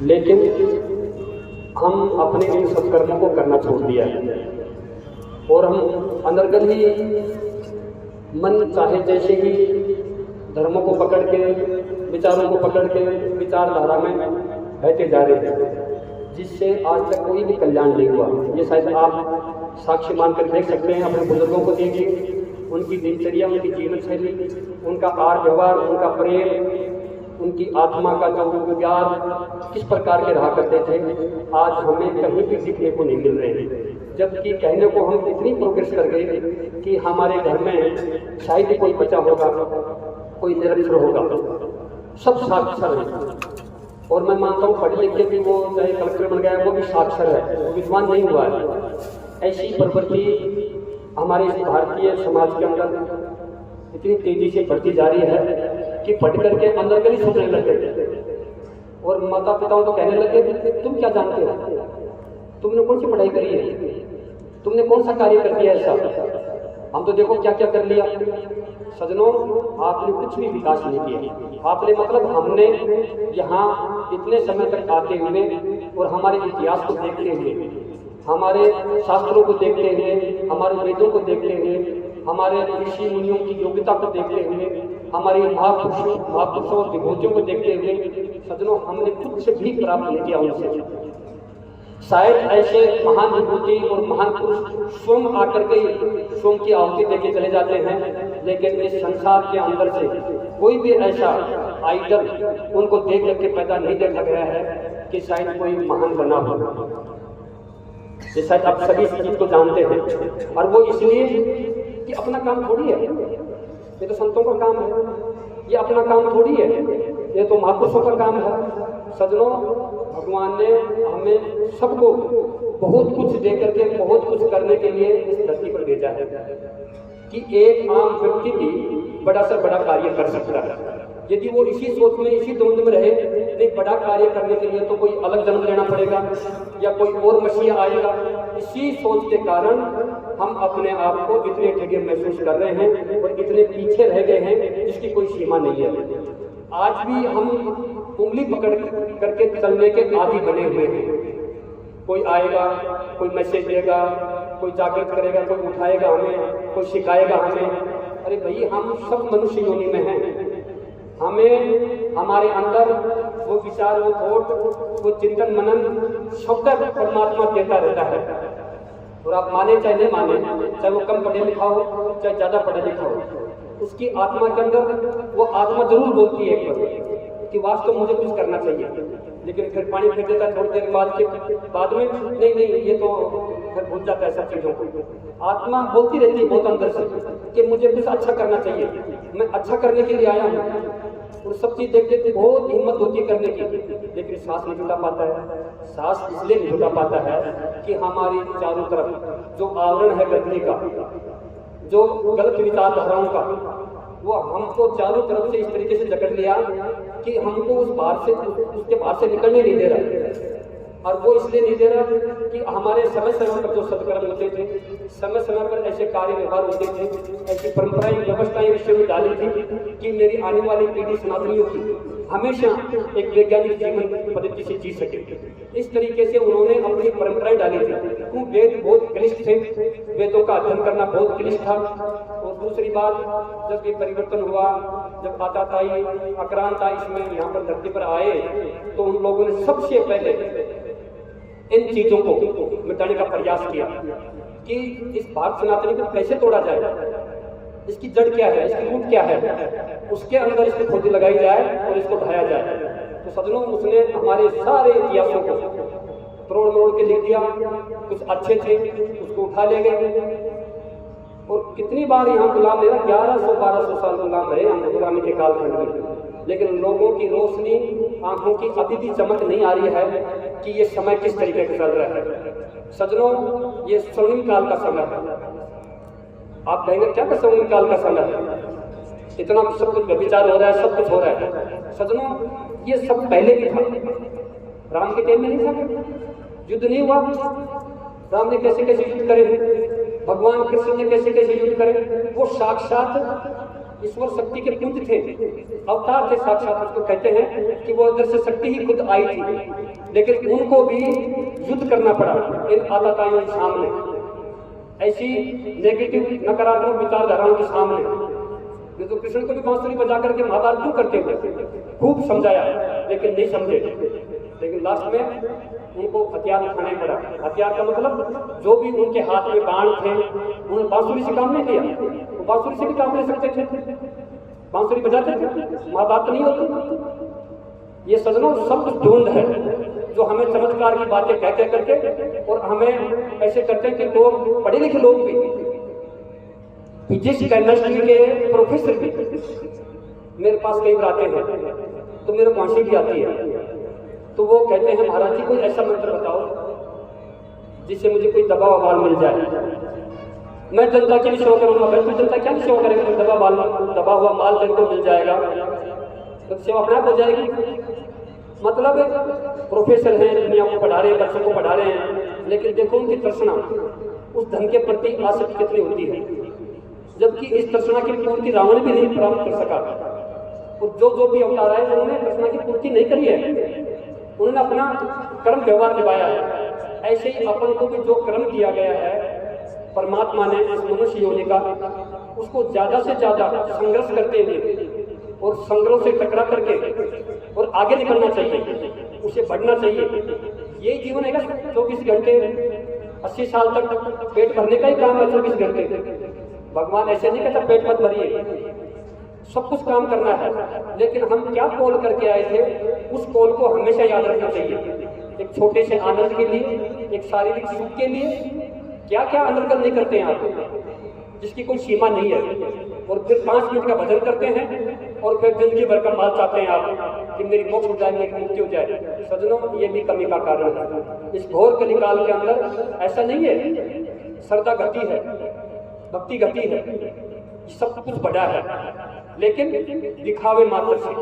लेकिन हम अपने इन सत्कर्मों को करना छोड़ दिया है और हम अनर्गल ही मन चाहे जैसे ही धर्मों को पकड़ के, विचारों को पकड़ के विचारधारा में बहते जा रहे हैं, जिससे आज तक कोई भी कल्याण नहीं हुआ। ये शायद आप साक्ष्य मानकर देख सकते हैं, अपने बुजुर्गों को देखिए, उनकी दिनचर्या, उनकी जीवन शैली, उनका आहार व्यवहार, उनका प्रेम, उनकी आत्मा का जो प्यार किस प्रकार के रहा करते थे, आज हमें कहीं भी दिखने को नहीं मिल रहे हैं। जबकि कहने को हम इतनी प्रोग्रेस कर गए कि हमारे घर में शायद कोई बच्चा होगा, कोई निरक्षर होगा, सब साक्षर है। और मैं मानता हूँ पढ़े लिखे भी वो चाहे कलेक्टर बन गया है, वो भी साक्षर है, वो विद्वान नहीं हुआ है। ऐसी प्रवृत्ति हमारे इस भारतीय समाज के अंदर इतनी तेजी से बढ़ती जा रही है कि पढ़ करके अंदर गली सोचने लगे और माता पिताओं को कहने लगे, तुम क्या जानते हो, तुमने कौन सी पढ़ाई करी है, तुमने कौन सा कार्य कर दिया ऐसा, हम तो देखो क्या क्या कर लिया। सजनों, आपने कुछ भी विकास नहीं किया। आपने मतलब हमने यहाँ इतने समय तक आते हुए और हमारे इतिहास को देखते हुए, हमारे शास्त्रों को देखते हुए, हमारे वेदों को देखते हुए, हमारे ऋषि मुनियों की योग्यता को देखते हुए, हमारे महापुरुषों और विभूतियों को देखते हुए, सजनों, हमने कुछ भी प्राप्त नहीं किया उनसे। शायद ऐसे महान विभूति और महान पुरुष स्वयं आकर के स्वयं की आहुति देके चले जाते हैं, लेकिन इस संसार के अंदर से कोई भी ऐसा आइडल उनको देख करके पैदा नहीं देखा गया है कि शायद कोई महान बना हो। ये शायद आप सभी इस चीज को जानते हैं, और वो इसलिए कि अपना काम थोड़ी है, ये तो संतों का काम है, ये अपना काम थोड़ी है, ये तो महापुरुषों का काम है। सजनों, भगवान ने हमें सबको बहुत कुछ दे करके, बहुत कुछ करने के लिए इस धरती पर भेजा है कि एक आम व्यक्ति भी बड़ा से बड़ा कार्य कर सकता है। यदि वो इसी सोच में, इसी द्वंद में रहे, नहीं बड़ा कार्य करने के लिए तो कोई अलग जन्म लेना पड़ेगा या कोई और मसीहा आएगा, इसी सोच के कारण हम अपने आप को इतने ठगे महसूस कर रहे हैं और इतने पीछे रह गए हैं जिसकी कोई सीमा नहीं है। आज भी हम उंगली पकड़ करके चलने के आदी बने हुए हैं। कोई आएगा, कोई मैसेज देगा, कोई जागृत करेगा, कोई उठाएगा हमें, कोई सिखाएगा हमें। अरे भाई, हम सब मनुष्य योनि में हैं। हमें हमारे अंदर वो विचार, वो थॉट, वो चिंतन मनन शब्द परमात्मा देता रहता है। और आप माने चाहे नहीं माने, चाहे वो कम पढ़े लिखा हो चाहे ज्यादा पढ़ा लिखा हो, उसकी आत्मा के अंदर वो आत्मा जरूर बोलती है एक बार कि वास्तव मुझे कुछ करना चाहिए, लेकिन फिर पानी फेंक देता है थोड़ी देर बाद में नहीं, ये तो फिर भूल जाता है सब चीजों को। आत्मा बोलती रहती है बहुत अंदर से कि मुझे कुछ अच्छा करना चाहिए, मैं अच्छा करने के लिए आया हूँ। और सब चीज देख देख बहुत हिम्मत होती है करने की, लेकिन सांस नहीं जुटा पाता है। सांस इसलिए नहीं जुटा पाता है कि हमारी चारों तरफ जो आवरण है गंदगी का, जो गलत विचारधाराओं का, वो हमको चारों तरफ से इस तरीके से जकड़ लिया कि हमको उसके बाहर से निकलने नहीं दे रहा। और वो इसलिए नहीं दे रहा कि हमारे समय समय पर जो सत्कर्म होते थे, समय समय पर ऐसे कार्य व्यवहार होते थे, ऐसी परंपराएं व्यवस्थाएं विषय में डाली थी कि मेरी आने वाली पीढ़ी सनातनियों की हमेशा एक वैज्ञानिक जीवन पद्धति से जी सके। इस तरीके से उन्होंने अपनी परंपराएं डाली थी। क्यों? वेद बहुत क्लिष्ट थे, वेदों का अध्ययन करना बहुत क्लिष्ट था। और दूसरी बात, जब ये परिवर्तन हुआ, जब आताताई आक्रांता इसमें यहाँ पर धरती पर आए, तो उन लोगों ने सबसे पहले इन चीजों को मिटाने का प्रयास किया कि इस भारत सनातनी को कैसे तोड़ा जाए, इसकी जड़ क्या है, इसकी रूट क्या है, उसके अंदर इसकी खोज लगाई जाए और इसको ढाया जाए। तो सजनों, उसने हमारे सारे इतिहासों को तोड़ मरोड़ के लिख दिया। कुछ अच्छे थे उसको उठा ले गए, और कितनी बार यहाँ गुलाम रहे, 1100-1200 साल गुलाम रहे हम गुलामी के कालखंड में, लेकिन लोगों की रोशनी, आंखों की अभी भी चमक नहीं आ रही है कि ये समय किस तरीके से चल रहा है। सजनों, ये स्वर्णिम काल का समय है। आप कहेंगे क्या का स्वर्णिम काल का समय है, इतना सब कुछ विचार हो रहा है, सब कुछ हो रहा है। सजनों, ये सब पहले भी था, राम के टाइम में नहीं था, युद्ध नहीं हुआ। राम ने कैसे कैसे युद्ध करे, भगवान कृष्ण ने कैसे कैसे युद्ध करे, वो साक्षात ईश्वर शक्ति के पुंज थे, अवतार थे साक्षात। उसको कहते हैं कि वो दृश्य शक्ति ही खुद आई थी, लेकिन उनको भी युद्ध करना पड़ा इन आतताइयों के सामने, ऐसी नेगेटिव नकारात्मक विचारधाराओं के सामने। नहीं तो कृष्ण को भी बांसुरी बजा करके महाभारत क्यों करते थे, खूब समझाया लेकिन नहीं समझे, लेकिन लास्ट में उनको हथियार उठाने पड़ा। हथियार का मतलब जो भी उनके हाथ में बाण थे, उन्होंने बांसुरी से काम नहीं लिया, तो बांसुरी से भी काम ले सकते थे, बांसुरी बजाते थे, महाभारत नहीं होती। ये सजनों सब कुछ धुंध है जो हमें चमत्कार की बातें कहते करके, और हमें ऐसे करते हैं कि लोग पढ़े लिखे लोग भी, फिजिक्स केमिस्ट्री के प्रोफेसर भी मेरे पास कई बार आते हैं तो मेरे को हंसी भी आती है। तो वो कहते हैं महाराज जी कोई ऐसा मंत्र बताओ जिससे मुझे कोई दवा वाल मिल जाए। मैं जनता की भी सेवा करूंगा। बिल्कुल, जनता क्या सेवा करेगा, कोई दबा हुआ माल तेरे को मिल जाएगा तो सेवा अपने आप हो जाएगी। मतलब प्रोफेसर हैं, दुनिया को पढ़ा रहे हैं, बच्चों को पढ़ा रहे हैं, लेकिन देखो उनकी तृष्णा उस धन के प्रति आसक्ति कितनी होती है, जबकि इस तृष्णा की पूर्ति रावण भी नहीं प्राप्त कर सका। और जो भी अवतार आए उन्होंने तृष्णा की पूर्ति नहीं करी है, उन्होंने अपना कर्म व्यवहार निभाया है। ऐसे ही अपन को भी जो कर्म किया गया है परमात्मा ने इस मनुष्य योनि का, उसको ज्यादा से ज्यादा संघर्ष करते हुए और संग्रह से टकरा करके और आगे निकलना चाहिए, उसे बढ़ना चाहिए। यही जीवन है 24 घंटे 80 साल तक पेट भरने का ही काम है। 24 घंटे भगवान ऐसे नहीं कहता पेट मत भरिए, सब कुछ काम करना है, लेकिन हम क्या कॉल करके आए थे उस कॉल को हमेशा याद रखना चाहिए। एक छोटे से आनंद के लिए, एक शारीरिक सुख के लिए क्या क्या अनर्गल नहीं करते हैं आप, जिसकी कोई सीमा नहीं है, और फिर 5 मिनट का भजन करते हैं और फिर जिंदगी भर का माल चाहते हैं आप कि मेरी मोक्ष हो जाए, मेरी मुक्ति हो जाए। सजनों, ये भी कमी का कारण है। इस घोर कलिकाल के अंदर ऐसा नहीं है, श्रद्धा गति है, भक्ति गति है, सब कुछ बड़ा है, लेकिन दिखावे मात्र से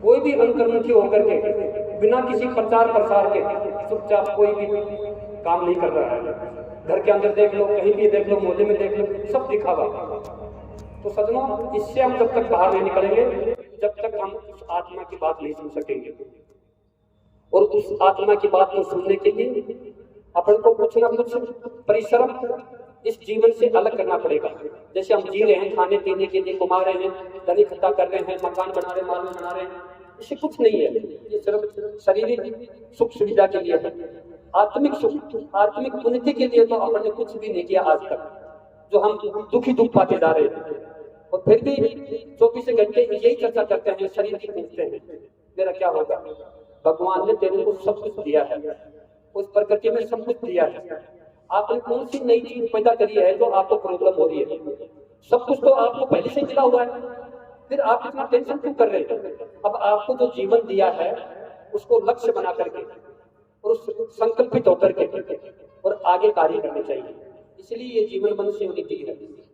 कोई भी अंतर्मुखी होकर के बिना किसी प्रचार प्रसार के चुपचाप कोई भी काम नहीं कर रहा है। घर के अंदर देख लो, कहीं भी देख लो, मोहल्ले में देख लो, सब दिखावा। तो सजनों, इससे हम जब तक बाहर नहीं निकलेंगे जब तक हम उस आत्मा की बात नहीं सुन सकेंगे। और उस आत्मा की बात को सुनने के लिए अपन को कुछ ना कुछ परिश्रम इस जीवन से अलग करना पड़ेगा। जैसे हम जी रहे हैं, खाने पीने के लिए कमा रहे हैं, धन इकट्ठा कर रहे हैं, मकान बना रहे हैं, माल बना रहे हैं, इससे कुछ नहीं है। ये सिर्फ शारीरिक सुख सुविधा के लिए है। आत्मिक सुख, आत्मिक उन्नति के लिए तो अपन ने कुछ भी नहीं किया आज तक, जो हम दुखी दुख पाते जा रहे हैं। और फिर भी 24 घंटे यही चर्चा करते हैं, शरीर की पूछते हैं मेरा क्या होगा। भगवान ने तेरे को सब कुछ दिया है, उस प्रकृति में सब कुछ दिया है। आपने कौन सी नई चीज पैदा करी है जो आपको प्रॉब्लम हो रही है? सब कुछ तो आपको पहले से मिला हुआ है, फिर आप इतना टेंशन क्यों कर रहे हैं? अब आपको जो जीवन दिया है उसको लक्ष्य बना करके और उस संकल्पित होकर के और आगे कार्य करने चाहिए। इसलिए ये जीवन मनुष्य नीति है।